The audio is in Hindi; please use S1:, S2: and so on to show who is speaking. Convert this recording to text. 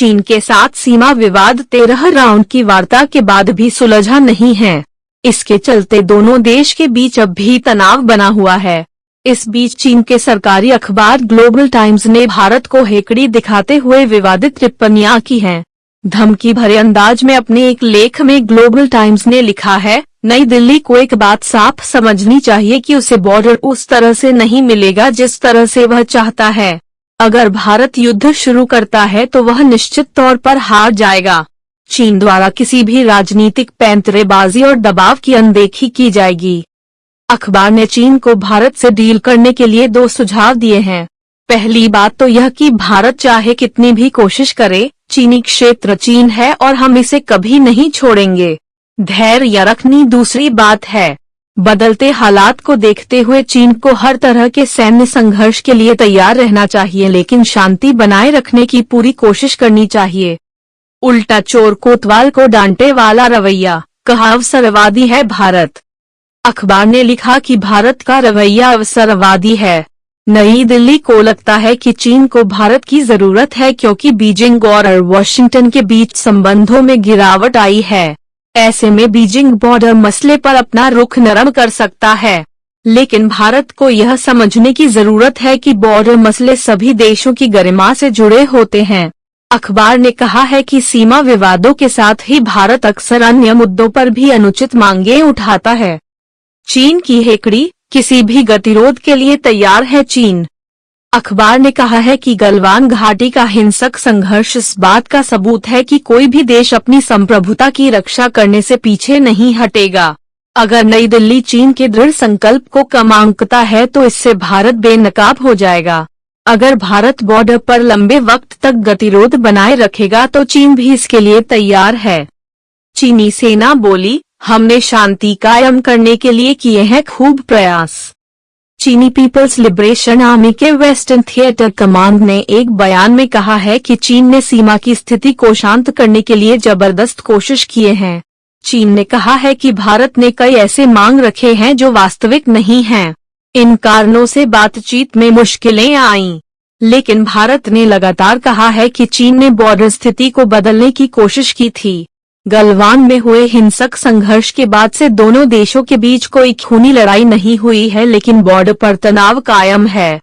S1: चीन के साथ सीमा विवाद 13 राउंड की वार्ता के बाद भी सुलझा नहीं है। इसके चलते दोनों देश के बीच अब भी तनाव बना हुआ है। इस बीच चीन के सरकारी अखबार ग्लोबल टाइम्स ने भारत को हेकड़ी दिखाते हुए विवादित टिप्पणियां की हैं। धमकी भरे अंदाज में अपने एक लेख में ग्लोबल टाइम्स ने लिखा है, नई दिल्ली को एक बात साफ समझनी चाहिए कि उसे बॉर्डर उस तरह से नहीं मिलेगा जिस तरह से वह चाहता है। अगर भारत युद्ध शुरू करता है तो वह निश्चित तौर पर हार जाएगा। चीन द्वारा किसी भी राजनीतिक पैंतरेबाजी और दबाव की अनदेखी की जाएगी। अखबार ने चीन को भारत से डील करने के लिए 2 सुझाव दिए हैं। पहली बात तो यह कि भारत चाहे कितनी भी कोशिश करे, चीनी क्षेत्र चीन है और हम इसे कभी नहीं छोड़ेंगे। धैर्य रखनी दूसरी बात है। बदलते हालात को देखते हुए चीन को हर तरह के सैन्य संघर्ष के लिए तैयार रहना चाहिए, लेकिन शांति बनाए रखने की पूरी कोशिश करनी चाहिए। उल्टा चोर कोतवाल को डांटे वाला रवैया, कहा अवसरवादी है भारत। अखबार ने लिखा कि भारत का रवैया अवसरवादी है। नई दिल्ली को लगता है कि चीन को भारत की जरूरत है क्योंकि बीजिंग और वॉशिंगटन के बीच संबंधों में गिरावट आई है। ऐसे में बीजिंग बॉर्डर मसले पर अपना रुख नरम कर सकता है, लेकिन भारत को यह समझने की जरूरत है कि बॉर्डर मसले सभी देशों की गरिमा से जुड़े होते हैं। अखबार ने कहा है कि सीमा विवादों के साथ ही भारत अक्सर अन्य मुद्दों पर भी अनुचित मांगे उठाता है। चीन की हेकड़ी, किसी भी गतिरोध के लिए तैयार है चीन। अखबार ने कहा है कि गलवान घाटी का हिंसक संघर्ष इस बात का सबूत है कि कोई भी देश अपनी संप्रभुता की रक्षा करने से पीछे नहीं हटेगा। अगर नई दिल्ली चीन के दृढ़ संकल्प को कम आंकता है तो इससे भारत बेनकाब हो जाएगा। अगर भारत बॉर्डर पर लंबे वक्त तक गतिरोध बनाए रखेगा तो चीन भी इसके लिए तैयार है। चीनी सेना बोली, हमने शांति कायम करने के लिए किए हैं खूब प्रयास। चीनी पीपल्स लिबरेशन आर्मी के वेस्टर्न थिएटर कमांड ने एक बयान में कहा है कि चीन ने सीमा की स्थिति को शांत करने के लिए जबरदस्त कोशिश किए हैं। चीन ने कहा है कि भारत ने कई ऐसे मांग रखे हैं जो वास्तविक नहीं हैं। इन कारणों से बातचीत में मुश्किलें आईं, लेकिन भारत ने लगातार कहा है कि चीन ने बॉर्डर स्थिति को बदलने की कोशिश की थी। गलवान में हुए हिंसक संघर्ष के बाद से दोनों देशों के बीच कोई खूनी लड़ाई नहीं हुई है, लेकिन बॉर्डर पर तनाव कायम है।